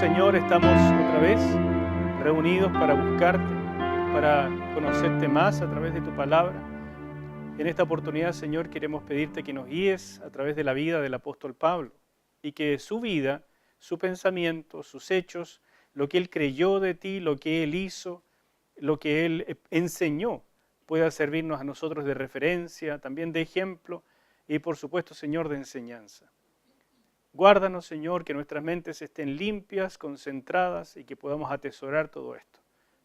Señor, estamos otra vez reunidos para buscarte, para conocerte más a través de tu palabra. En esta oportunidad, Señor, queremos pedirte que nos guíes a través de la vida del apóstol Pablo y que su vida, su pensamiento, sus hechos, lo que él creyó de ti, lo que él hizo, lo que él enseñó, pueda servirnos a nosotros de referencia, también de ejemplo y, por supuesto, Señor, de enseñanza. Guárdanos, Señor, que nuestras mentes estén limpias, concentradas y que podamos atesorar todo esto.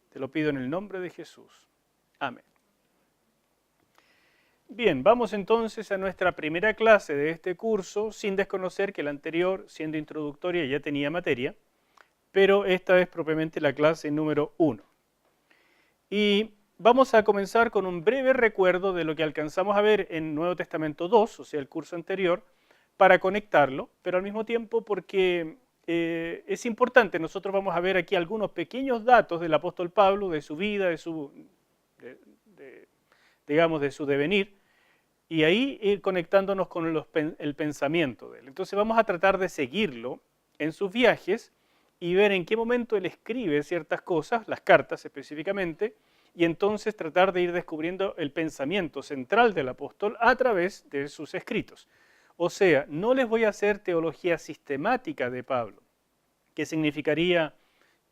Te lo pido en el nombre de Jesús. Amén. Bien, vamos entonces a nuestra primera clase de este curso, sin desconocer que la anterior, siendo introductoria, ya tenía materia, pero esta es propiamente la clase número 1. Y vamos a comenzar con un breve recuerdo de lo que alcanzamos a ver en Nuevo Testamento 2, o sea, el curso anterior, para conectarlo, pero al mismo tiempo porque es importante. Nosotros vamos a ver aquí algunos pequeños datos del apóstol Pablo, de su vida, de su devenir, y ahí ir conectándonos con el pensamiento de él. Entonces vamos a tratar de seguirlo en sus viajes y ver en qué momento él escribe ciertas cosas, las cartas específicamente, y entonces tratar de ir descubriendo el pensamiento central del apóstol a través de sus escritos. O sea, no les voy a hacer teología sistemática de Pablo, que significaría,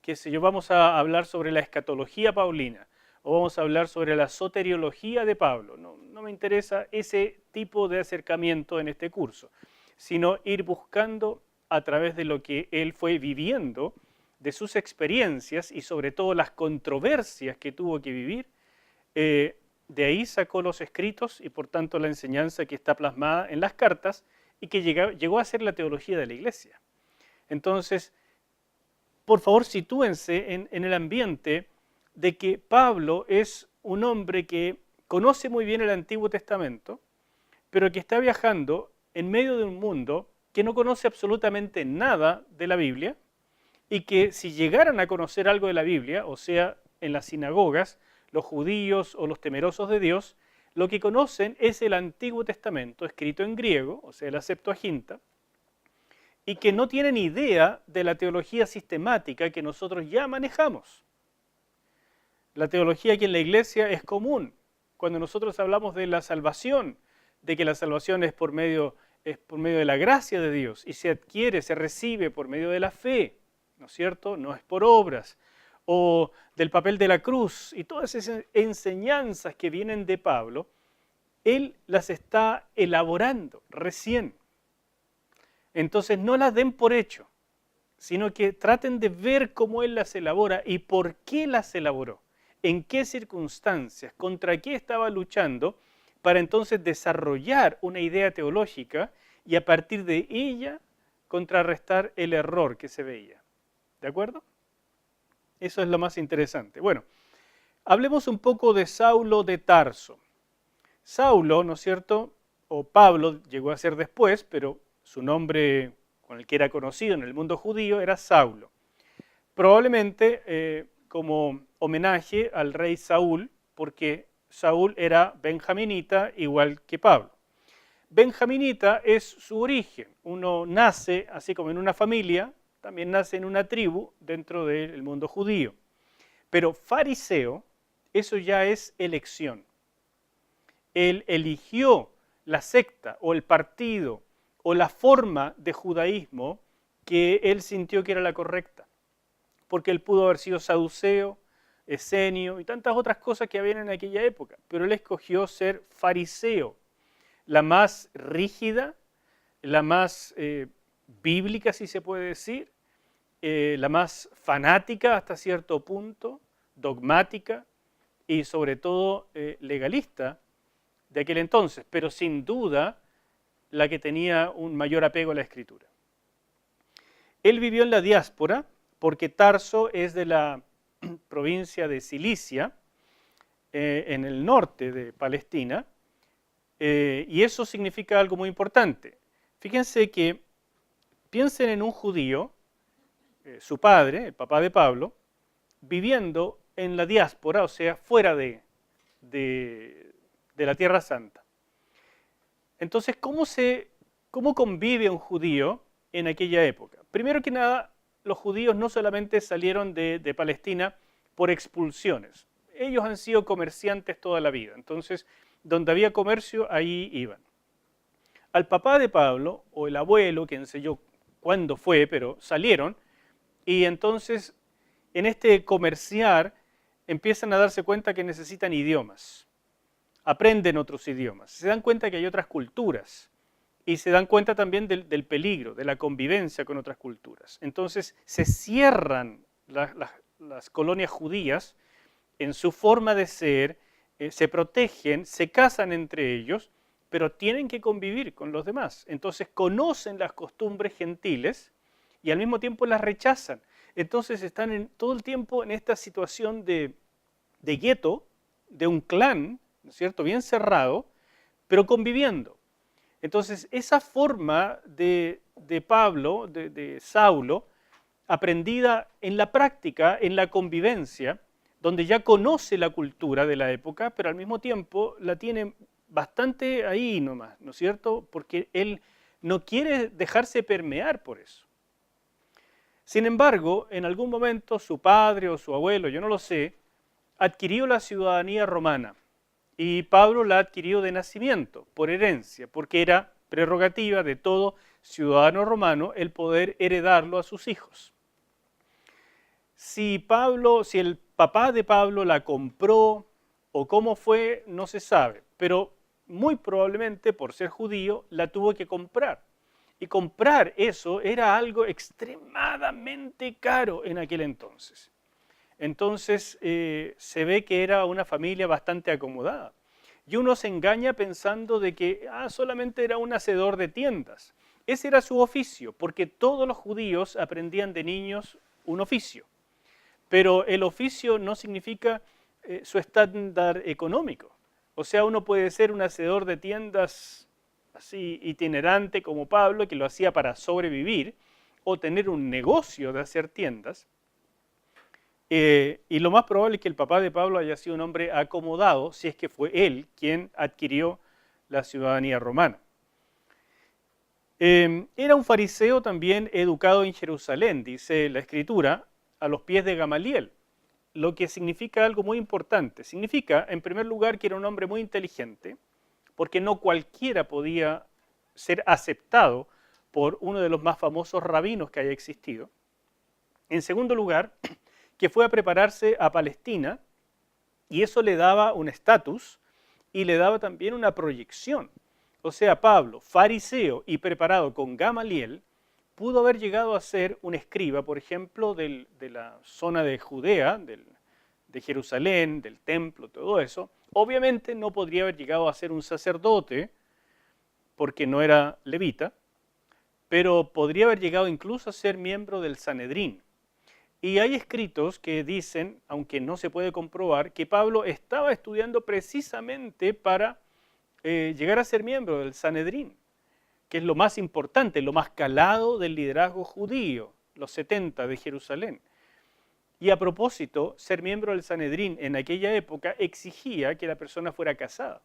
qué sé yo, vamos a hablar sobre la escatología paulina, o vamos a hablar sobre la soteriología de Pablo. No me interesa ese tipo de acercamiento en este curso, sino ir buscando a través de lo que él fue viviendo, de sus experiencias y sobre todo las controversias que tuvo que vivir. De ahí sacó los escritos y por tanto la enseñanza que está plasmada en las cartas y que llegó a ser la teología de la iglesia. Entonces, por favor, sitúense en el ambiente de que Pablo es un hombre que conoce muy bien el Antiguo Testamento, pero que está viajando en medio de un mundo que no conoce absolutamente nada de la Biblia y que si llegaran a conocer algo de la Biblia, o sea, en las sinagogas, los judíos o los temerosos de Dios, lo que conocen es el Antiguo Testamento, escrito en griego, o sea, la Septuaginta, y que no tienen idea de la teología sistemática que nosotros ya manejamos. La teología que en la iglesia es común. Cuando nosotros hablamos de la salvación, de que la salvación es por medio de la gracia de Dios y se adquiere, se recibe por medio de la fe, ¿no es cierto? No es por obras. O del papel de la cruz y todas esas enseñanzas que vienen de Pablo, él las está elaborando recién. Entonces no las den por hecho, sino que traten de ver cómo él las elabora y por qué las elaboró, en qué circunstancias, contra qué estaba luchando, para entonces desarrollar una idea teológica y a partir de ella contrarrestar el error que se veía. ¿De acuerdo? Eso es lo más interesante. Bueno, hablemos un poco de Saulo de Tarso. Saulo, ¿no es cierto? O Pablo llegó a ser después, pero su nombre con el que era conocido en el mundo judío era Saulo. Probablemente como homenaje al rey Saúl, porque Saúl era benjaminita igual que Pablo. Benjaminita es su origen. Uno nace así como en una familia, también nace en una tribu dentro del mundo judío. Pero fariseo, eso ya es elección. Él eligió la secta o el partido o la forma de judaísmo que él sintió que era la correcta. Porque él pudo haber sido saduceo, esenio y tantas otras cosas que habían en aquella época. Pero él escogió ser fariseo, la más rígida, la más bíblica, si se puede decir, la más fanática hasta cierto punto, dogmática y sobre todo legalista de aquel entonces, pero sin duda la que tenía un mayor apego a la escritura. Él vivió en la diáspora porque Tarso es de la provincia de Cilicia, en el norte de Palestina, y eso significa algo muy importante. Fíjense que piensen en un judío, su padre, el papá de Pablo, viviendo en la diáspora, o sea, fuera de la Tierra Santa. Entonces, ¿cómo convive un judío en aquella época? Primero que nada, los judíos no solamente salieron de Palestina por expulsiones, ellos han sido comerciantes toda la vida, entonces donde había comercio, ahí iban. Al papá de Pablo, o el abuelo, quién sé yo cuándo fue, pero salieron, y entonces en este comerciar empiezan a darse cuenta que necesitan idiomas, aprenden otros idiomas, se dan cuenta que hay otras culturas, y se dan cuenta también del peligro, de la convivencia con otras culturas. Entonces se cierran las colonias judías en su forma de ser, se protegen, se casan entre ellos, pero tienen que convivir con los demás. Entonces conocen las costumbres gentiles y al mismo tiempo las rechazan. Entonces están todo el tiempo en esta situación de gueto, de un clan, ¿no es cierto?, bien cerrado, pero conviviendo. Entonces esa forma de Pablo, de Saulo, aprendida en la práctica, en la convivencia, donde ya conoce la cultura de la época, pero al mismo tiempo la tiene bastante ahí nomás, ¿no es cierto? Porque él no quiere dejarse permear por eso. Sin embargo, en algún momento su padre o su abuelo, yo no lo sé, adquirió la ciudadanía romana y Pablo la adquirió de nacimiento, por herencia, porque era prerrogativa de todo ciudadano romano el poder heredarlo a sus hijos. Si el papá de Pablo la compró o cómo fue, no se sabe, pero muy probablemente por ser judío la tuvo que comprar. Y comprar eso era algo extremadamente caro en aquel entonces. Entonces se ve que era una familia bastante acomodada. Y uno se engaña pensando de que solamente era un hacedor de tiendas. Ese era su oficio, porque todos los judíos aprendían de niños un oficio. Pero el oficio no significa su estándar económico. O sea, uno puede ser un hacedor de tiendas así itinerante como Pablo, que lo hacía para sobrevivir, o tener un negocio de hacer tiendas. Y lo más probable es que el papá de Pablo haya sido un hombre acomodado, si es que fue él quien adquirió la ciudadanía romana. Era un fariseo también educado en Jerusalén, dice la Escritura, a los pies de Gamaliel, lo que significa algo muy importante. Significa, en primer lugar, que era un hombre muy inteligente, porque no cualquiera podía ser aceptado por uno de los más famosos rabinos que haya existido. En segundo lugar, que fue a prepararse a Palestina, y eso le daba un estatus y le daba también una proyección. O sea, Pablo, fariseo y preparado con Gamaliel, pudo haber llegado a ser un escriba, por ejemplo, de la zona de Judea, de Jerusalén, del templo, todo eso. Obviamente no podría haber llegado a ser un sacerdote, porque no era levita, pero podría haber llegado incluso a ser miembro del Sanedrín. Y hay escritos que dicen, aunque no se puede comprobar, que Pablo estaba estudiando precisamente para llegar a ser miembro del Sanedrín, que es lo más importante, lo más calado del liderazgo judío, los 70 de Jerusalén. Y a propósito, ser miembro del Sanedrín en aquella época exigía que la persona fuera casada.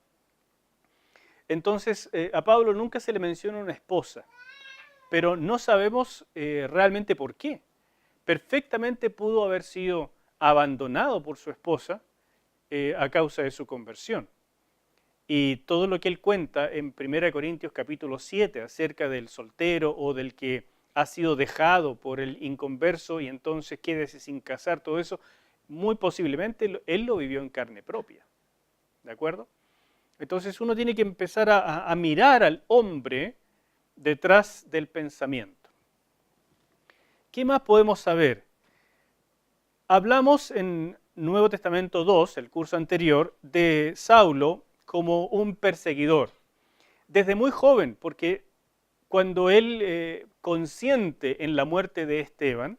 Entonces, a Pablo nunca se le menciona una esposa, pero no sabemos realmente por qué. Perfectamente pudo haber sido abandonado por su esposa a causa de su conversión. Y todo lo que él cuenta en 1 Corintios capítulo 7 acerca del soltero o del que ha sido dejado por el inconverso y entonces quédese sin casar, todo eso, muy posiblemente él lo vivió en carne propia. ¿De acuerdo? Entonces uno tiene que empezar a mirar al hombre detrás del pensamiento. ¿Qué más podemos saber? Hablamos en Nuevo Testamento 2, el curso anterior, de Saulo como un perseguidor. Desde muy joven, porque cuando él consiente en la muerte de Esteban,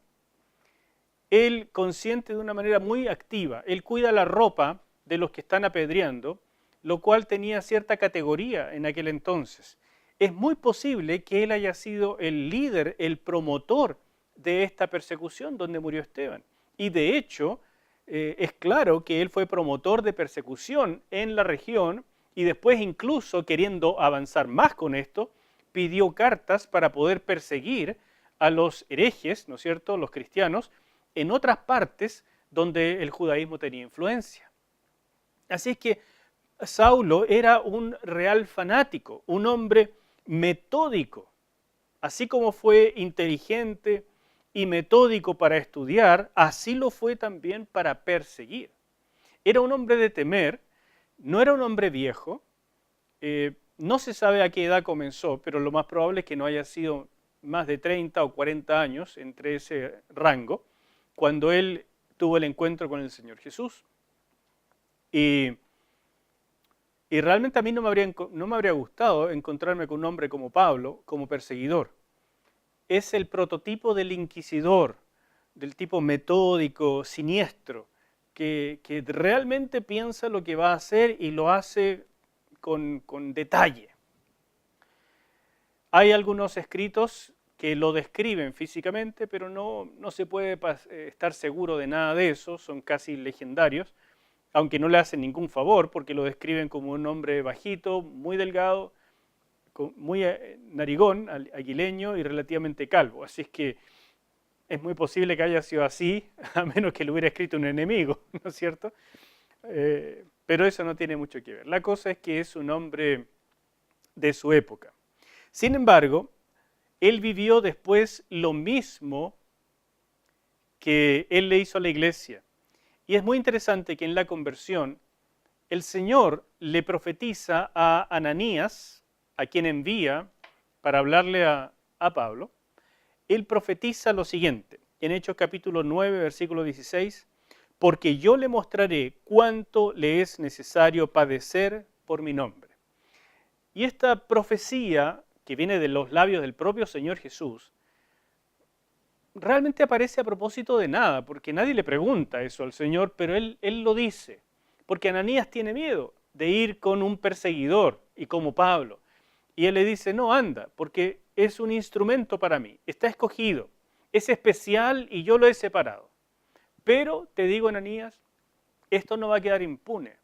él consiente de una manera muy activa. Él cuida la ropa de los que están apedreando, lo cual tenía cierta categoría en aquel entonces. Es muy posible que él haya sido el líder, el promotor de esta persecución donde murió Esteban. Y de hecho, es claro que él fue promotor de persecución en la región y después incluso queriendo avanzar más con esto, pidió cartas para poder perseguir a los herejes, ¿no es cierto?, los cristianos, en otras partes donde el judaísmo tenía influencia. Así es que Saulo era un real fanático, un hombre metódico, así como fue inteligente y metódico para estudiar, así lo fue también para perseguir. Era un hombre de temer, no era un hombre viejo, no se sabe a qué edad comenzó, pero lo más probable es que no haya sido más de 30 o 40 años entre ese rango, cuando él tuvo el encuentro con el Señor Jesús. Y realmente a mí no me habría gustado encontrarme con un hombre como Pablo, como perseguidor. Es el prototipo del inquisidor, del tipo metódico, siniestro, que realmente piensa lo que va a hacer y lo hace con detalle. Hay algunos escritos que lo describen físicamente, pero no se puede estar seguro de nada de eso, son casi legendarios, aunque no le hacen ningún favor porque lo describen como un hombre bajito, muy delgado, muy narigón, aguileño y relativamente calvo. Así es que es muy posible que haya sido así, a menos que lo hubiera escrito un enemigo, ¿no es cierto? Pero eso no tiene mucho que ver. La cosa es que es un hombre de su época. Sin embargo, él vivió después lo mismo que él le hizo a la iglesia. Y es muy interesante que en la conversión el Señor le profetiza a Ananías, a quien envía para hablarle a Pablo. Él profetiza lo siguiente, en Hechos capítulo 9, versículo 16, porque yo le mostraré cuánto le es necesario padecer por mi nombre. Y esta profecía, que viene de los labios del propio Señor Jesús, realmente aparece a propósito de nada, porque nadie le pregunta eso al Señor, pero Él lo dice, porque Ananías tiene miedo de ir con un perseguidor y como Pablo. Y Él le dice, no, anda, porque es un instrumento para mí, está escogido, es especial y yo lo he separado. Pero te digo, Ananías, esto no va a quedar impune,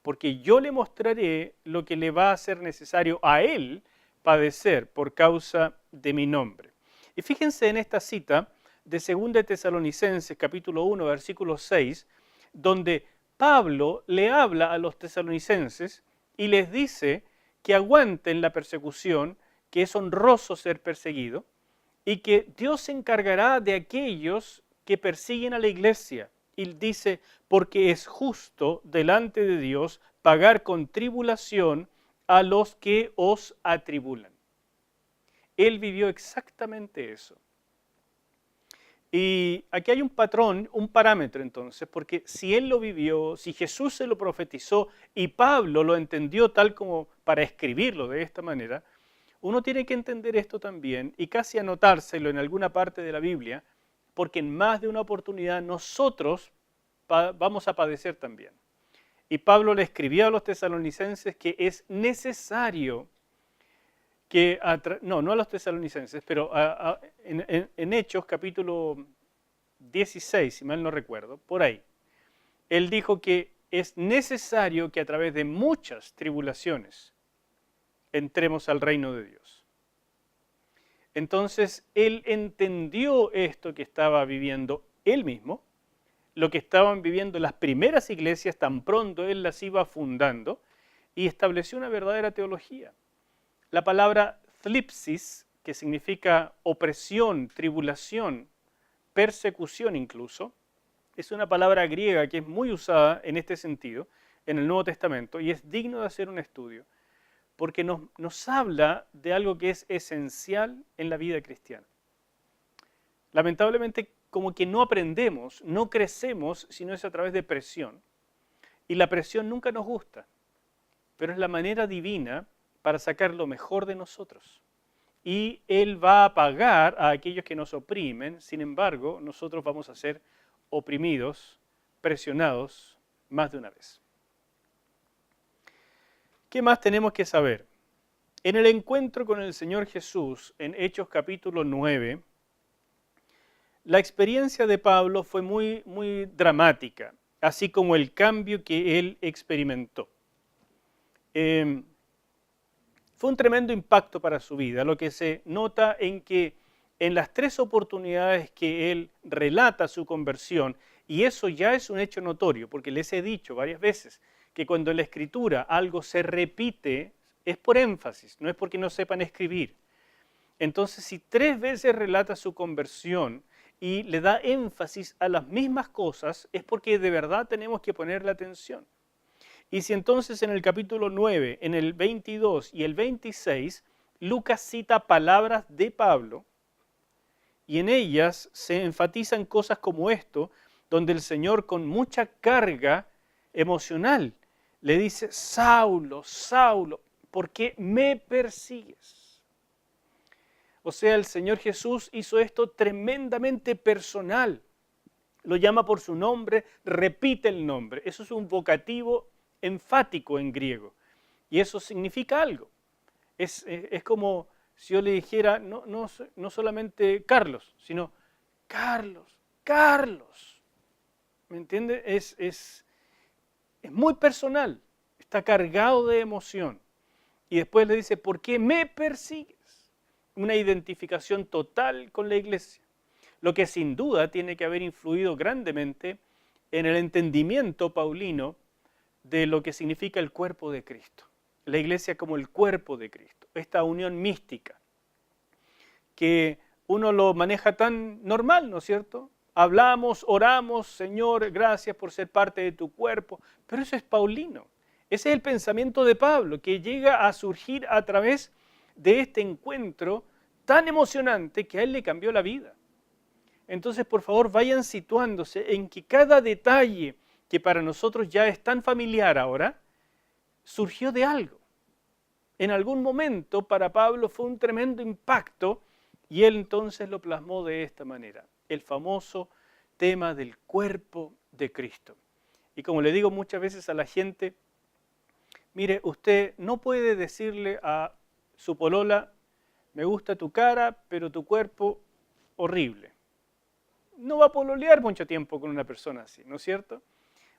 porque yo le mostraré lo que le va a ser necesario a él padecer por causa de mi nombre. Y fíjense en esta cita de 2 Tesalonicenses capítulo 1, versículo 6, donde Pablo le habla a los tesalonicenses y les dice que aguanten la persecución, que es honroso ser perseguido, y que Dios se encargará de aquellos que persiguen a la iglesia. Y dice, porque es justo delante de Dios pagar con tribulación a los que os atribulan. Él vivió exactamente eso. Y aquí hay un patrón, un parámetro entonces, porque si él lo vivió, si Jesús se lo profetizó y Pablo lo entendió tal como para escribirlo de esta manera, uno tiene que entender esto también y casi anotárselo en alguna parte de la Biblia, porque en más de una oportunidad nosotros vamos a padecer también. Y Pablo le escribió a los tesalonicenses que es necesario que, no a los tesalonicenses, pero en Hechos capítulo 16, si mal no recuerdo, por ahí, él dijo que es necesario que a través de muchas tribulaciones entremos al reino de Dios. Entonces, él entendió esto que estaba viviendo él mismo, lo que estaban viviendo las primeras iglesias tan pronto él las iba fundando, y estableció una verdadera teología. La palabra thlipsis, que significa opresión, tribulación, persecución incluso, es una palabra griega que es muy usada en este sentido en el Nuevo Testamento y es digno de hacer un estudio porque nos habla de algo que es esencial en la vida cristiana. Lamentablemente, como que no aprendemos, no crecemos, sino es a través de presión. Y la presión nunca nos gusta, pero es la manera divina para sacar lo mejor de nosotros. Y Él va a pagar a aquellos que nos oprimen, sin embargo, nosotros vamos a ser oprimidos, presionados más de una vez. ¿Qué más tenemos que saber? En el encuentro con el Señor Jesús, en Hechos capítulo 9, la experiencia de Pablo fue muy, muy dramática, así como el cambio que él experimentó. Fue un tremendo impacto para su vida, lo que se nota en que en las 3 oportunidades que él relata su conversión, y eso ya es un hecho notorio, porque les he dicho varias veces que cuando en la escritura algo se repite, es por énfasis, no es porque no sepan escribir. Entonces, si 3 veces relata su conversión y le da énfasis a las mismas cosas, es porque de verdad tenemos que ponerle atención. Y si entonces en el capítulo 9, en el 22 y el 26, Lucas cita palabras de Pablo, y en ellas se enfatizan cosas como esto, donde el Señor con mucha carga emocional le dice: Saulo, Saulo, ¿por qué me persigues? O sea, el Señor Jesús hizo esto tremendamente personal. Lo llama por su nombre, repite el nombre. Eso es un vocativo enfático en griego. Y eso significa algo. Es como si yo le dijera, no solamente Carlos, sino Carlos, Carlos. ¿Me entiende? Es muy personal, está cargado de emoción. Y después le dice: ¿por qué me persigues? Una identificación total con la iglesia. Lo que sin duda tiene que haber influido grandemente en el entendimiento paulino de lo que significa el cuerpo de Cristo. La iglesia como el cuerpo de Cristo. Esta unión mística que uno lo maneja tan normal, ¿no es cierto? Hablamos, oramos: Señor, gracias por ser parte de tu cuerpo. Pero eso es paulino. Ese es el pensamiento de Pablo, que llega a surgir a través de este encuentro tan emocionante que a él le cambió la vida. Entonces, por favor, vayan situándose en que cada detalle que para nosotros ya es tan familiar ahora, surgió de algo. En algún momento para Pablo fue un tremendo impacto y él entonces lo plasmó de esta manera: el famoso tema del cuerpo de Cristo. Y como le digo muchas veces a la gente, mire, usted no puede decirle a su polola: me gusta tu cara, pero tu cuerpo, horrible. No va a pololear mucho tiempo con una persona así, ¿no es cierto?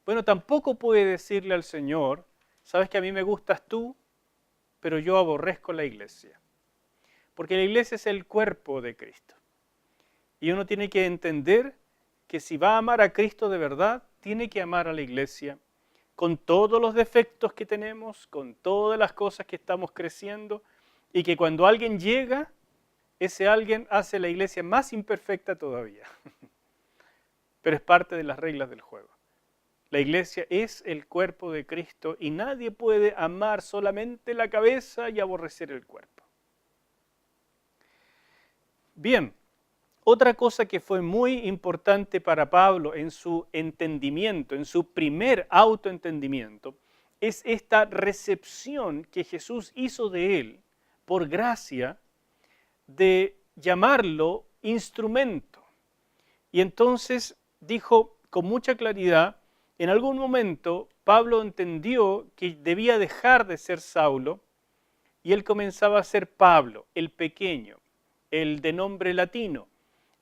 Bueno, tampoco puede decirle al Señor: sabes que a mí me gustas tú, pero yo aborrezco la iglesia. Porque la iglesia es el cuerpo de Cristo. Y uno tiene que entender que si va a amar a Cristo de verdad, tiene que amar a la iglesia con todos los defectos que tenemos, con todas las cosas que estamos creciendo, y que cuando alguien llega, ese alguien hace la iglesia más imperfecta todavía. Pero es parte de las reglas del juego. La iglesia es el cuerpo de Cristo y nadie puede amar solamente la cabeza y aborrecer el cuerpo. Bien, otra cosa que fue muy importante para Pablo en su entendimiento, en su primer autoentendimiento, es esta recepción que Jesús hizo de él por gracia de llamarlo instrumento. Y entonces dijo con mucha claridad: en algún momento Pablo entendió que debía dejar de ser Saulo y él comenzaba a ser Pablo, el pequeño, el de nombre latino,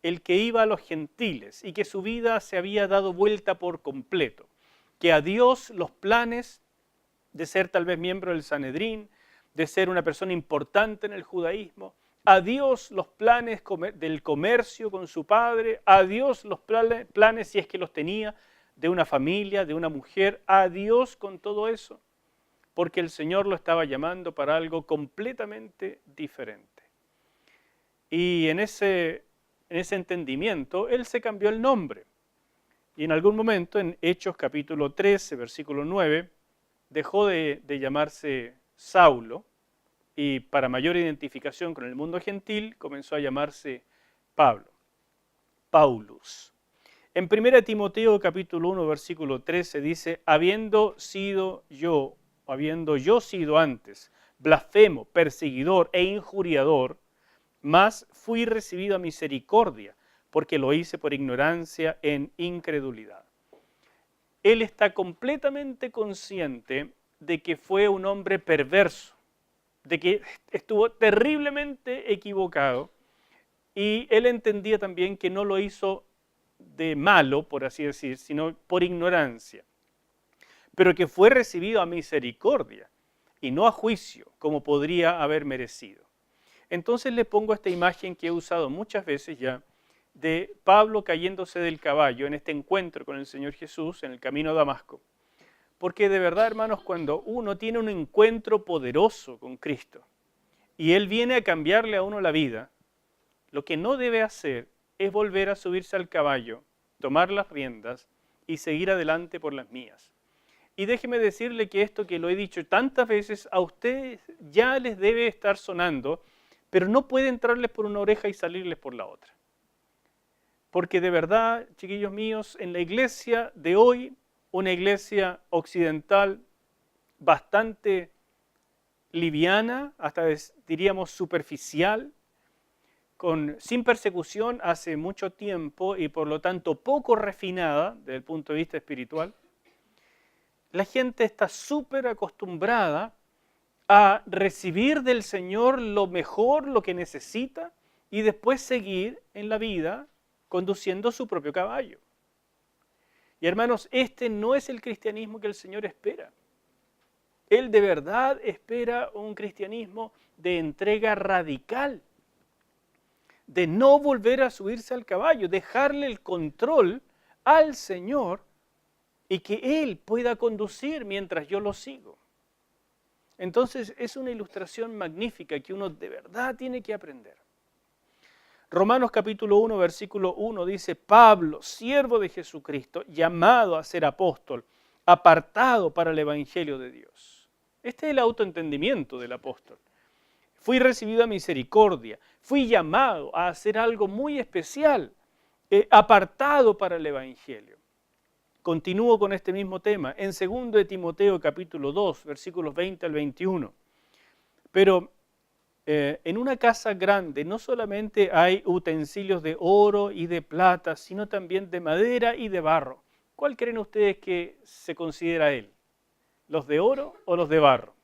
el que iba a los gentiles y que su vida se había dado vuelta por completo, que a Dios los planes de ser tal vez miembro del Sanedrín, de ser una persona importante en el judaísmo, a Dios los planes del comercio con su padre, a Dios los planes, si es que los tenía, de una familia, de una mujer, a Dios con todo eso, porque el Señor lo estaba llamando para algo completamente diferente. Y en ese entendimiento, él se cambió el nombre. Y en algún momento, en Hechos capítulo 13, versículo 9, dejó de llamarse Saulo, y para mayor identificación con el mundo gentil, comenzó a llamarse Pablo, Paulus. En 1 Timoteo capítulo 1, versículo 13 dice: habiendo yo sido antes blasfemo, perseguidor e injuriador, mas fui recibido a misericordia, porque lo hice por ignorancia en incredulidad. Él está completamente consciente de que fue un hombre perverso, de que estuvo terriblemente equivocado, y él entendía también que no lo hizo de malo, por así decir, sino por ignorancia, pero que fue recibido a misericordia y no a juicio, como podría haber merecido. Entonces le pongo esta imagen que he usado muchas veces ya, de Pablo cayéndose del caballo en este encuentro con el Señor Jesús en el camino a Damasco. Porque de verdad, hermanos, cuando uno tiene un encuentro poderoso con Cristo y Él viene a cambiarle a uno la vida, lo que no debe hacer es volver a subirse al caballo, tomar las riendas y seguir adelante por las mías. Y déjeme decirle que esto que lo he dicho tantas veces, a ustedes ya les debe estar sonando, pero no puede entrarles por una oreja y salirles por la otra. Porque de verdad, chiquillos míos, en la iglesia de hoy, una iglesia occidental bastante liviana, hasta diríamos superficial, sin persecución hace mucho tiempo y por lo tanto poco refinada desde el punto de vista espiritual, la gente está súper acostumbrada a recibir del Señor lo mejor, lo que necesita, y después seguir en la vida conduciendo su propio caballo. Y hermanos, este no es el cristianismo que el Señor espera. Él de verdad espera un cristianismo de entrega radical, de no volver a subirse al caballo, dejarle el control al Señor y que Él pueda conducir mientras yo lo sigo. Entonces es una ilustración magnífica que uno de verdad tiene que aprender. Romanos capítulo 1, versículo 1 dice, Pablo, siervo de Jesucristo, llamado a ser apóstol, apartado para el evangelio de Dios. Este es el autoentendimiento del apóstol. Fui recibido a misericordia, fui llamado a hacer algo muy especial, apartado para el evangelio. Continúo con este mismo tema en 2 de Timoteo capítulo 2, versículos 20 al 21. Pero en una casa grande no solamente hay utensilios de oro y de plata, sino también de madera y de barro. ¿Cuál creen ustedes que se considera él? ¿Los de oro o los de barro?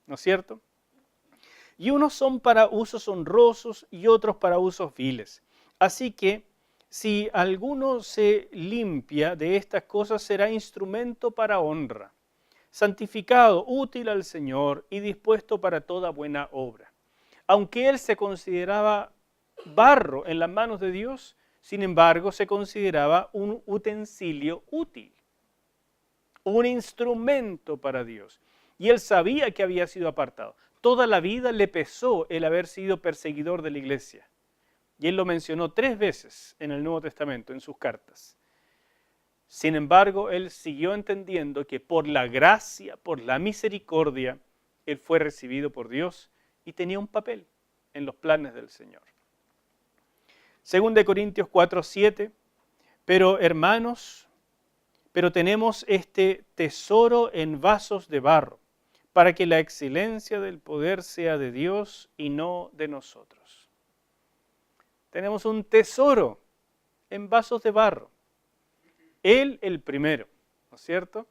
¿No es cierto? Y unos son para usos honrosos y otros para usos viles. Así que si alguno se limpia de estas cosas, será instrumento para honra, santificado, útil al Señor y dispuesto para toda buena obra. Aunque él se consideraba barro en las manos de Dios, sin embargo se consideraba un utensilio útil, un instrumento para Dios. Y él sabía que había sido apartado. Toda la vida le pesó el haber sido perseguidor de la iglesia. Y él lo mencionó 3 veces en el Nuevo Testamento, en sus cartas. Sin embargo, él siguió entendiendo que por la gracia, por la misericordia, él fue recibido por Dios y tenía un papel en los planes del Señor. 2 Corintios 4:7, pero hermanos, tenemos este tesoro en vasos de barro, para que la excelencia del poder sea de Dios y no de nosotros. Tenemos un tesoro en vasos de barro. Él el primero, ¿no es cierto?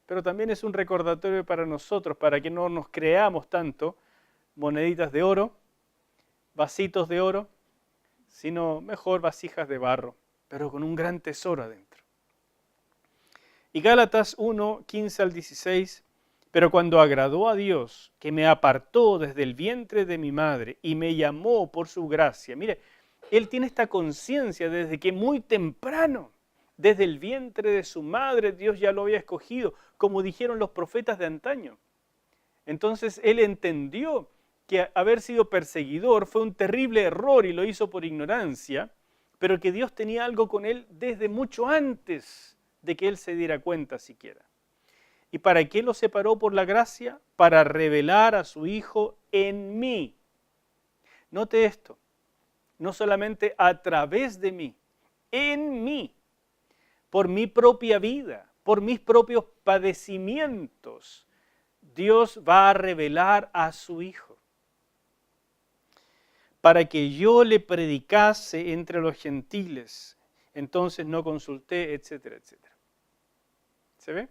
Pero también es un recordatorio para nosotros, para que no nos creamos tanto moneditas de oro, vasitos de oro, sino mejor vasijas de barro, pero con un gran tesoro adentro. Y Gálatas 1, 15 al 16, pero cuando agradó a Dios, que me apartó desde el vientre de mi madre y me llamó por su gracia. Mire, él tiene esta conciencia desde que muy temprano, desde el vientre de su madre, Dios ya lo había escogido, como dijeron los profetas de antaño. Entonces él entendió que haber sido perseguidor fue un terrible error y lo hizo por ignorancia, pero que Dios tenía algo con él desde mucho antes de que él se diera cuenta siquiera. ¿Y para qué lo separó por la gracia? Para revelar a su Hijo en mí. Note esto, no solamente a través de mí, en mí, por mi propia vida, por mis propios padecimientos, Dios va a revelar a su Hijo. Para que yo le predicase entre los gentiles, entonces no consulté, etcétera, etcétera. ¿Se ve?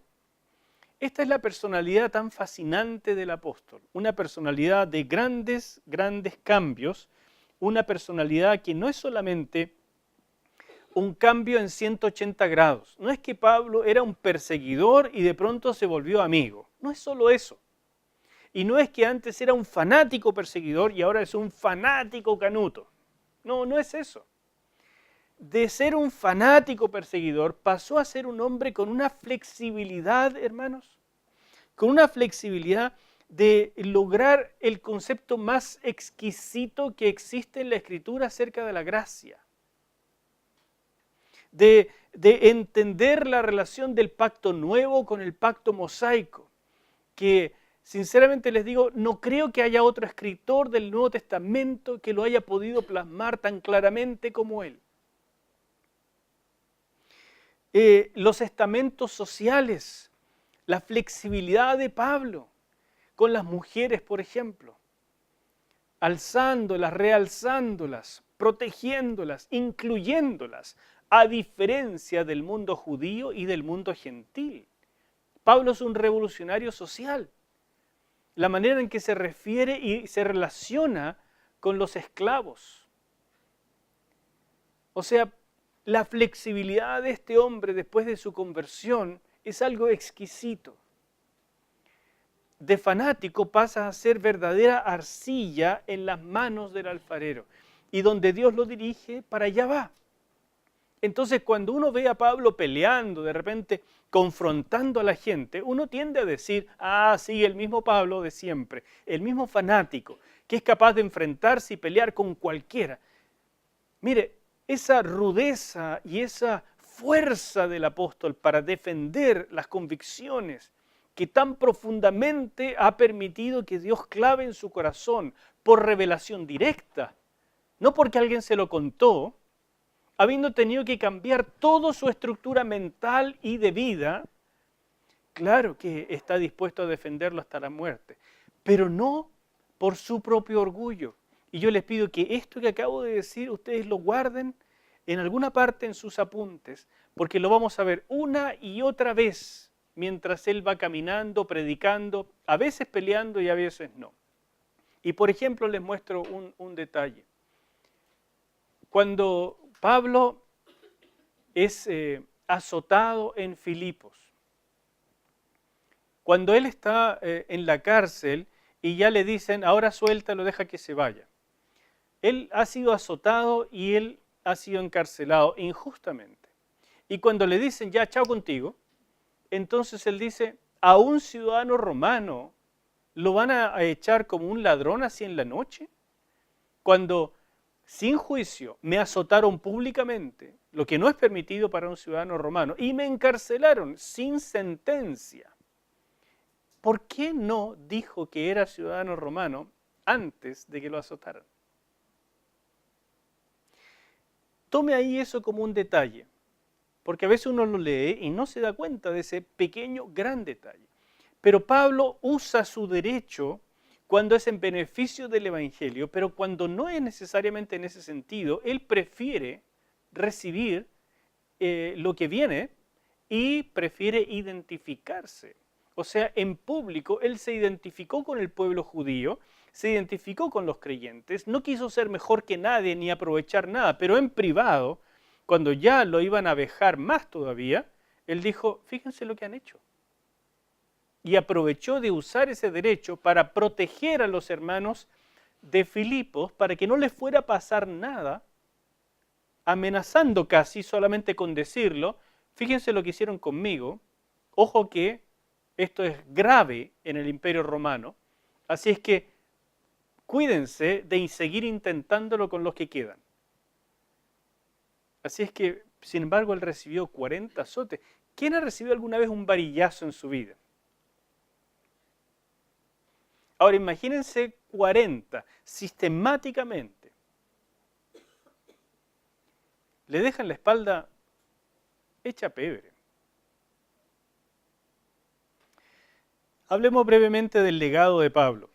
Esta es la personalidad tan fascinante del apóstol, una personalidad de grandes, grandes cambios, una personalidad que no es solamente un cambio en 180 grados. No es que Pablo era un perseguidor y de pronto se volvió amigo. No es solo eso. Y no es que antes era un fanático perseguidor y ahora es un fanático canuto. No, no es eso. De ser un fanático perseguidor pasó a ser un hombre con una flexibilidad, hermanos, con una flexibilidad de lograr el concepto más exquisito que existe en la Escritura acerca de la gracia. De entender la relación del pacto nuevo con el pacto mosaico, que sinceramente les digo, no creo que haya otro escritor del Nuevo Testamento que lo haya podido plasmar tan claramente como él. Los estamentos sociales, la flexibilidad de Pablo con las mujeres, por ejemplo, alzándolas, realzándolas, protegiéndolas, incluyéndolas, a diferencia del mundo judío y del mundo gentil. Pablo es un revolucionario social. La manera en que se refiere y se relaciona con los esclavos. O sea, la flexibilidad de este hombre después de su conversión es algo exquisito. De fanático pasa a ser verdadera arcilla en las manos del alfarero. Y donde Dios lo dirige, para allá va. Entonces, cuando uno ve a Pablo peleando, de repente confrontando a la gente, uno tiende a decir, sí, el mismo Pablo de siempre, el mismo fanático, que es capaz de enfrentarse y pelear con cualquiera. Mire, esa rudeza y esa fuerza del apóstol para defender las convicciones que tan profundamente ha permitido que Dios clave en su corazón por revelación directa, no porque alguien se lo contó, habiendo tenido que cambiar toda su estructura mental y de vida, claro que está dispuesto a defenderlo hasta la muerte, pero no por su propio orgullo. Y yo les pido que esto que acabo de decir, ustedes lo guarden en alguna parte en sus apuntes, porque lo vamos a ver una y otra vez mientras él va caminando, predicando, a veces peleando y a veces no. Y por ejemplo les muestro un detalle. Cuando Pablo es azotado en Filipos, cuando él está en la cárcel y ya le dicen, ahora suéltalo, deja que se vaya. Él ha sido azotado y él ha sido encarcelado injustamente. Y cuando le dicen, ya, chao contigo, entonces él dice, a un ciudadano romano lo van a echar como un ladrón así en la noche, cuando sin juicio me azotaron públicamente, lo que no es permitido para un ciudadano romano, y me encarcelaron sin sentencia. ¿Por qué no dijo que era ciudadano romano antes de que lo azotaran? Tome ahí eso como un detalle, porque a veces uno lo lee y no se da cuenta de ese pequeño, gran detalle. Pero Pablo usa su derecho cuando es en beneficio del Evangelio, pero cuando no es necesariamente en ese sentido, él prefiere recibir lo que viene y prefiere identificarse. O sea, en público él se identificó con el pueblo judío, se identificó con los creyentes, no quiso ser mejor que nadie ni aprovechar nada, pero en privado, cuando ya lo iban a vejar más todavía, él dijo, fíjense lo que han hecho. Y aprovechó de usar ese derecho para proteger a los hermanos de Filipos, para que no les fuera a pasar nada, amenazando casi solamente con decirlo, fíjense lo que hicieron conmigo, ojo que esto es grave en el Imperio Romano, así es que cuídense de seguir intentándolo con los que quedan. Así es que, sin embargo, él recibió 40 azotes. ¿Quién ha recibido alguna vez un varillazo en su vida? Ahora imagínense 40 sistemáticamente. Le dejan la espalda hecha pebre. Hablemos brevemente del legado de Pablo.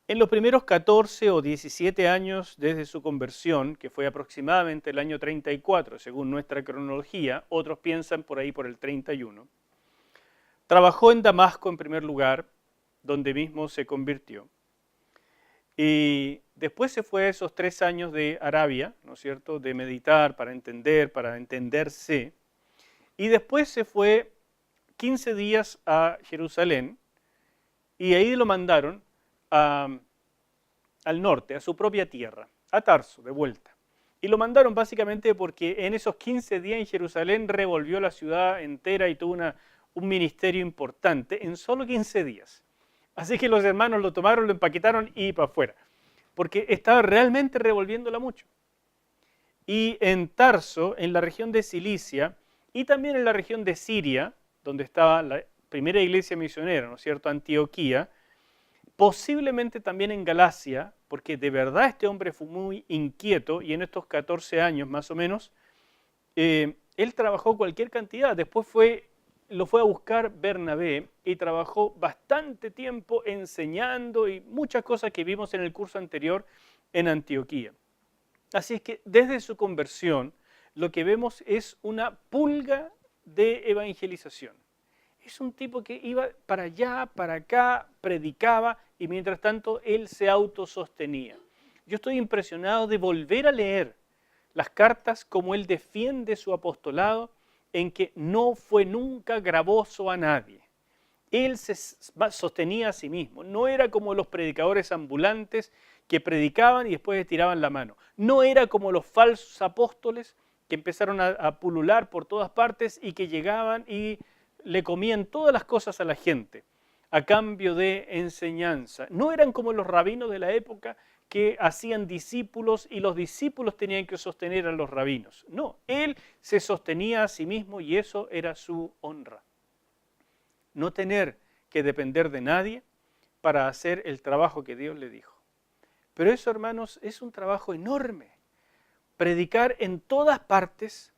En los primeros 14 o 17 años desde su conversión, que fue aproximadamente el año 34, según nuestra cronología, otros piensan por ahí por el 31, trabajó en Damasco en primer lugar, donde mismo se convirtió. Y después se fue a esos 3 años de Arabia, ¿no es cierto?, de meditar, para entender, para entenderse. Y después se fue 15 días a Jerusalén y ahí lo mandaron al norte, a su propia tierra, a Tarso, de vuelta. Y lo mandaron básicamente porque en esos 15 días en Jerusalén revolvió la ciudad entera y tuvo un ministerio importante en solo 15 días. Así que los hermanos lo tomaron, lo empaquetaron y para afuera, porque estaba realmente revolviéndola mucho. Y en Tarso, en la región de Cilicia y también en la región de Siria, donde estaba la primera iglesia misionera, ¿no es cierto?, Antioquía, posiblemente también en Galacia, porque de verdad este hombre fue muy inquieto y en estos 14 años más o menos, él trabajó cualquier cantidad. Después lo fue a buscar Bernabé y trabajó bastante tiempo enseñando y muchas cosas que vimos en el curso anterior en Antioquía. Así es que desde su conversión lo que vemos es una pulga de evangelización. Es un tipo que iba para allá, para acá, predicaba y mientras tanto él se autosostenía. Yo estoy impresionado de volver a leer las cartas como él defiende su apostolado en que no fue nunca gravoso a nadie. Él se sostenía a sí mismo. No era como los predicadores ambulantes que predicaban y después tiraban la mano. No era como los falsos apóstoles que empezaron a pulular por todas partes y que llegaban y le comían todas las cosas a la gente a cambio de enseñanza. No eran como los rabinos de la época que hacían discípulos y los discípulos tenían que sostener a los rabinos. No, él se sostenía a sí mismo y eso era su honra. No tener que depender de nadie para hacer el trabajo que Dios le dijo. Pero eso, hermanos, es un trabajo enorme. Predicar en todas partes,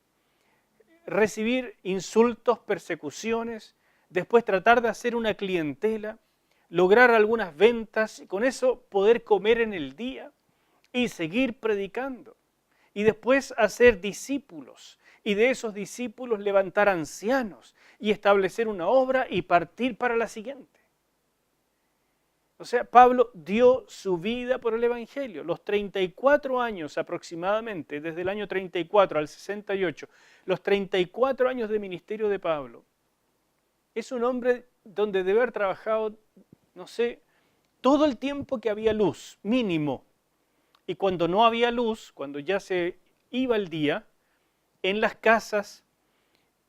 recibir insultos, persecuciones, después tratar de hacer una clientela, lograr algunas ventas y con eso poder comer en el día y seguir predicando. Y después hacer discípulos y de esos discípulos levantar ancianos y establecer una obra y partir para la siguiente. O sea, Pablo dio su vida por el Evangelio. Los 34 años aproximadamente, desde el año 34 al 68, los 34 años de ministerio de Pablo, es un hombre donde debe haber trabajado, no sé, todo el tiempo que había luz, mínimo. Y cuando no había luz, cuando ya se iba el día, en las casas,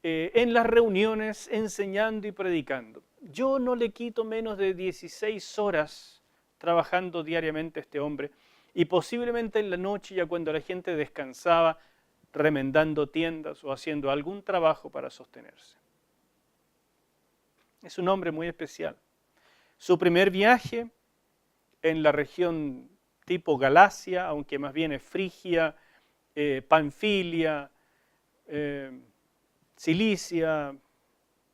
en las reuniones, enseñando y predicando. Yo no le quito menos de 16 horas trabajando diariamente a este hombre y posiblemente en la noche, ya cuando la gente descansaba, remendando tiendas o haciendo algún trabajo para sostenerse. Es un hombre muy especial. Su primer viaje en la región tipo Galacia, aunque más bien es Frigia, Panfilia, Cilicia,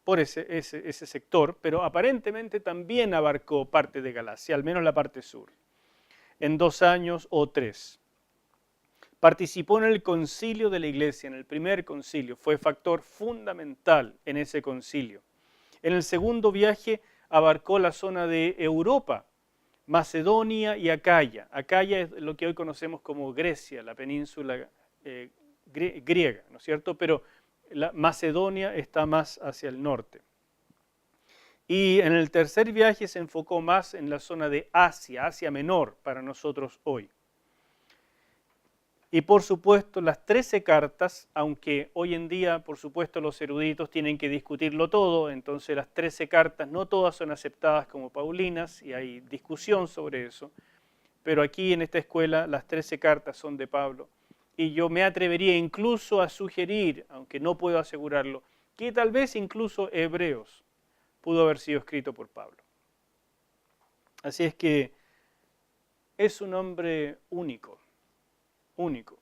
por ese sector, pero aparentemente también abarcó parte de Galacia, al menos la parte sur, en 2 años o 3. Participó en el concilio de la iglesia, en el primer concilio, fue factor fundamental en ese concilio. En el segundo viaje abarcó la zona de Europa, Macedonia y Acaya. Acaya es lo que hoy conocemos como Grecia, la península griega, ¿no es cierto? Pero la Macedonia está más hacia el norte. Y en el tercer viaje se enfocó más en la zona de Asia, Asia Menor para nosotros hoy. Y por supuesto las 13 cartas, aunque hoy en día por supuesto los eruditos tienen que discutirlo todo, entonces las 13 cartas no todas son aceptadas como paulinas y hay discusión sobre eso, pero aquí en esta escuela las 13 cartas son de Pablo. Y yo me atrevería incluso a sugerir, aunque no puedo asegurarlo, que tal vez incluso Hebreos pudo haber sido escrito por Pablo. Así es que es un hombre único, único.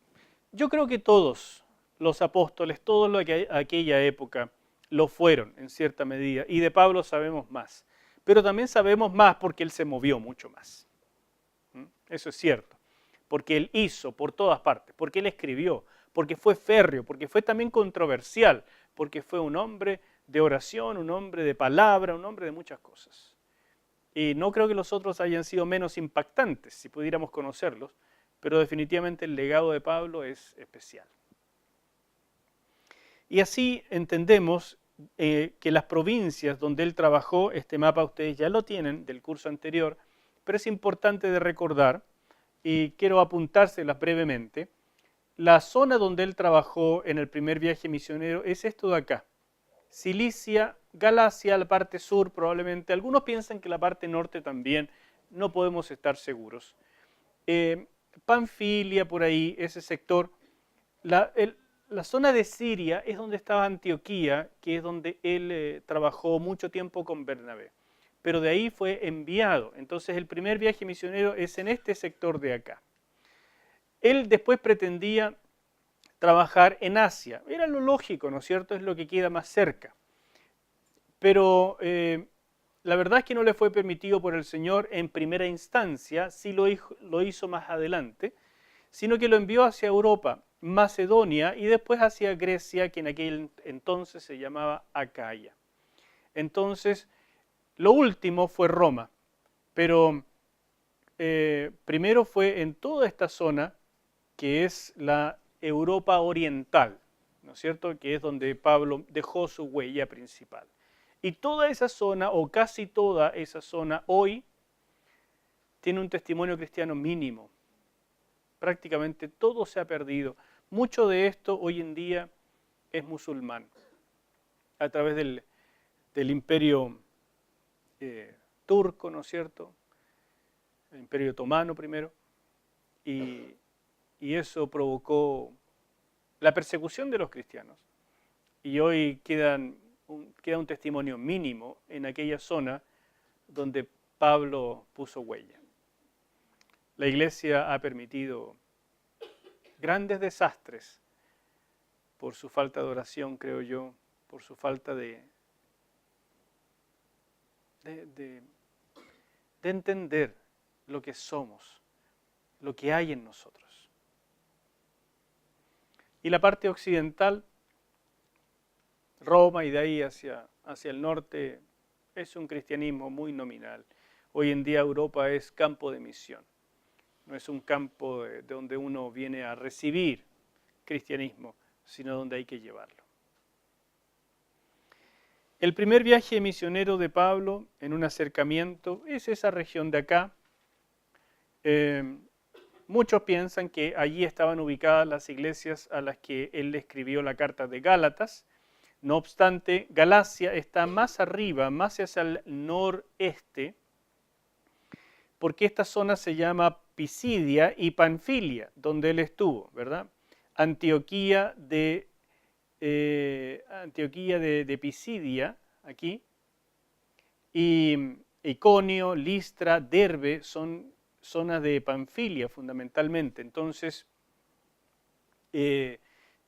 Yo creo que todos los apóstoles, todos los de aquella época, lo fueron en cierta medida, y de Pablo sabemos más. Pero también sabemos más porque él se movió mucho más. Eso es cierto. Porque él hizo por todas partes, porque él escribió, porque fue férreo, porque fue también controversial, porque fue un hombre de oración, un hombre de palabra, un hombre de muchas cosas. Y no creo que los otros hayan sido menos impactantes, si pudiéramos conocerlos, pero definitivamente el legado de Pablo es especial. Y así entendemos que las provincias donde él trabajó, este mapa ustedes ya lo tienen del curso anterior, pero es importante de recordar, y quiero apuntárselas brevemente. La zona donde él trabajó en el primer viaje misionero es esto de acá. Cilicia, Galacia, la parte sur probablemente. Algunos piensan que la parte norte también, no podemos estar seguros. Panfilia, por ahí, ese sector. La zona de Siria es donde estaba Antioquía, que es donde él trabajó mucho tiempo con Bernabé. Pero de ahí fue enviado. Entonces el primer viaje misionero es en este sector de acá. Él después pretendía trabajar en Asia. Era lo lógico, ¿no es cierto? Es lo que queda más cerca. Pero la verdad es que no le fue permitido por el Señor en primera instancia, sí lo hizo más adelante, sino que lo envió hacia Europa, Macedonia y después hacia Grecia, que en aquel entonces se llamaba Acaya. Entonces, lo último fue Roma, pero primero fue en toda esta zona, que es la Europa oriental, ¿no es cierto?, que es donde Pablo dejó su huella principal. Y toda esa zona, o casi toda esa zona, hoy tiene un testimonio cristiano mínimo. Prácticamente todo se ha perdido. Mucho de esto hoy en día es musulmán, a través del imperio turco, ¿no es cierto?, el imperio otomano primero, y eso provocó la persecución de los cristianos. Y hoy queda un testimonio mínimo en aquella zona donde Pablo puso huella. La iglesia ha permitido grandes desastres por su falta de oración, creo yo, por su falta de entender lo que somos, lo que hay en nosotros. Y la parte occidental, Roma y de ahí hacia el norte, es un cristianismo muy nominal. Hoy en día Europa es campo de misión, no es un campo de donde uno viene a recibir cristianismo, sino donde hay que llevarlo. El primer viaje misionero de Pablo en un acercamiento es esa región de acá. Muchos piensan que allí estaban ubicadas las iglesias a las que él le escribió la carta de Gálatas. No obstante, Galacia está más arriba, más hacia el noreste, porque esta zona se llama Pisidia y Panfilia, donde él estuvo, ¿verdad? Antioquía de Pisidia, aquí, y Iconio, Listra, Derbe son zonas de Panfilia fundamentalmente. Entonces,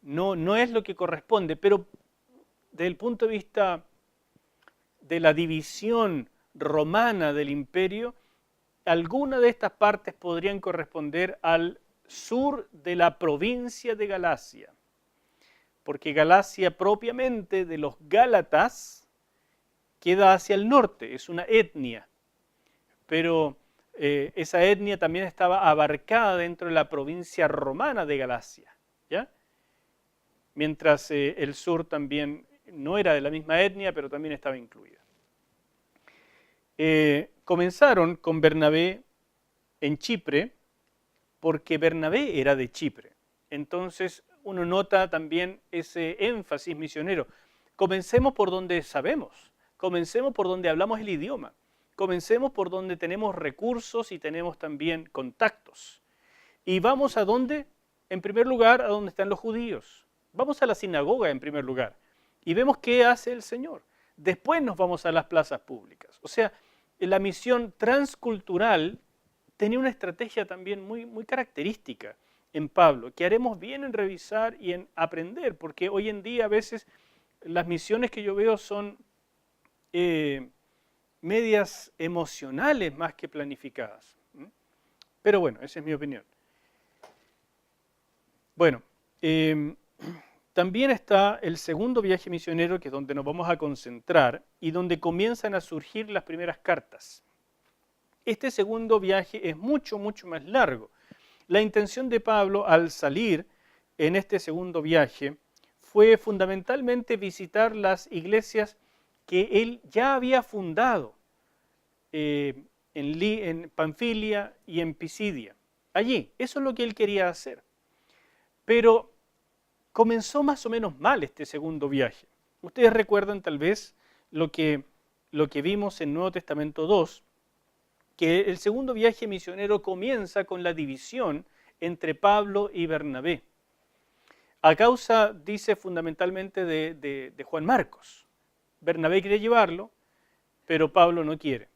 no es lo que corresponde, pero desde el punto de vista de la división romana del imperio, algunas de estas partes podrían corresponder al sur de la provincia de Galacia, porque Galacia propiamente de los Gálatas queda hacia el norte, es una etnia, pero esa etnia también estaba abarcada dentro de la provincia romana de Galacia, ¿ya? Mientras el sur también no era de la misma etnia, pero también estaba incluida. Comenzaron con Bernabé en Chipre, porque Bernabé era de Chipre. Entonces uno nota también ese énfasis misionero. Comencemos por donde sabemos, comencemos por donde hablamos el idioma, comencemos por donde tenemos recursos y tenemos también contactos. Y vamos a dónde, en primer lugar, a donde están los judíos. Vamos a la sinagoga en primer lugar y vemos qué hace el Señor. Después nos vamos a las plazas públicas. O sea, la misión transcultural tenía una estrategia también muy característica en Pablo, que haremos bien en revisar y en aprender, porque hoy en día a veces las misiones que yo veo son medias emocionales más que planificadas. Pero bueno, esa es mi opinión. Bueno, también está el segundo viaje misionero, que es donde nos vamos a concentrar y donde comienzan a surgir las primeras cartas. Este segundo viaje es mucho más largo. La intención de Pablo al salir en este segundo viaje fue fundamentalmente visitar las iglesias que él ya había fundado en Panfilia y en Pisidia. Allí, eso es lo que él quería hacer. Pero comenzó más o menos mal este segundo viaje. Ustedes recuerdan tal vez lo que vimos en Nuevo Testamento 2, que el segundo viaje misionero comienza con la división entre Pablo y Bernabé. A causa, dice, fundamentalmente de Juan Marcos. Bernabé quiere llevarlo, pero Pablo no quiere.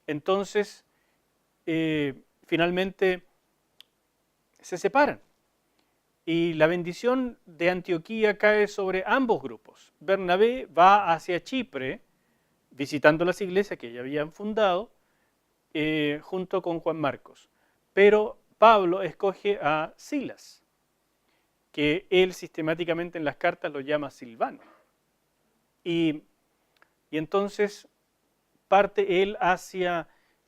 Entonces, finalmente se separan. Y la bendición de Antioquía cae sobre ambos grupos. Bernabé va hacia Chipre, visitando las iglesias que ya habían fundado, junto con Juan Marcos. Pero Pablo escoge a Silas, que él sistemáticamente en las cartas lo llama Silvano. Y entonces parte él hacia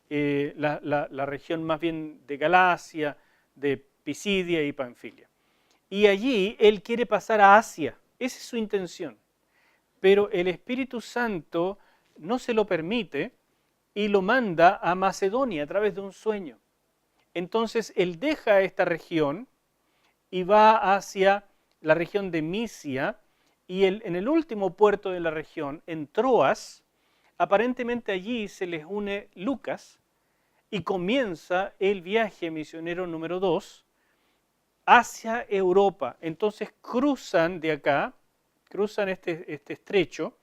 la región más bien de Galacia, de Pisidia y Panfilia. Y allí él quiere pasar a Asia, esa es su intención. Pero el Espíritu Santo no se lo permite y lo manda a Macedonia a través de un sueño. Entonces él deja esta región y va hacia la región de Misia, y en el último puerto de la región, en Troas, aparentemente allí se les une Lucas y comienza el viaje misionero número 2 hacia Europa. Entonces cruzan de acá, cruzan este estrecho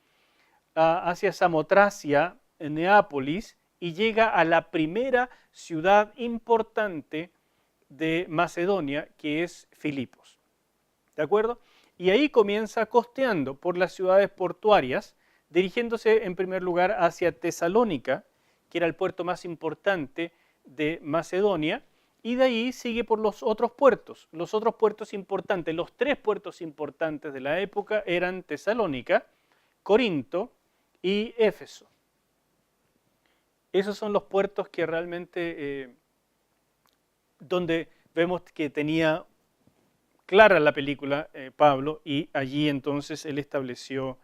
hacia Samotracia, en Neápolis, y llega a la primera ciudad importante de Macedonia, que es Filipos. ¿De acuerdo? Y ahí comienza costeando por las ciudades portuarias, dirigiéndose en primer lugar hacia Tesalónica, que era el puerto más importante de Macedonia, y de ahí sigue por los otros puertos. Los otros puertos importantes, los tres puertos importantes de la época eran Tesalónica, Corinto y Éfeso. Esos son los puertos que realmente, donde vemos que tenía clara la película Pablo, y allí entonces él estableció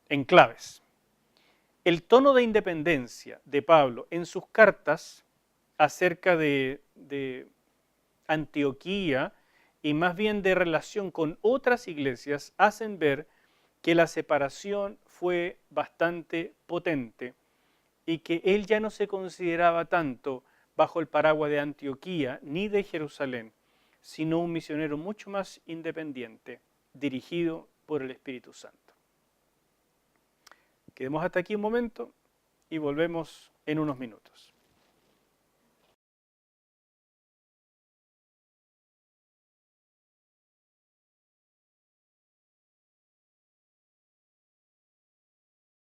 enclaves. El tono de independencia de Pablo en sus cartas acerca de Antioquía y más bien de relación con otras iglesias hacen ver que la separación fue bastante potente y que él ya no se consideraba tanto bajo el paraguas de Antioquía ni de Jerusalén, sino un misionero mucho más independiente, dirigido por el Espíritu Santo. Quedemos hasta aquí un momento y volvemos en unos minutos.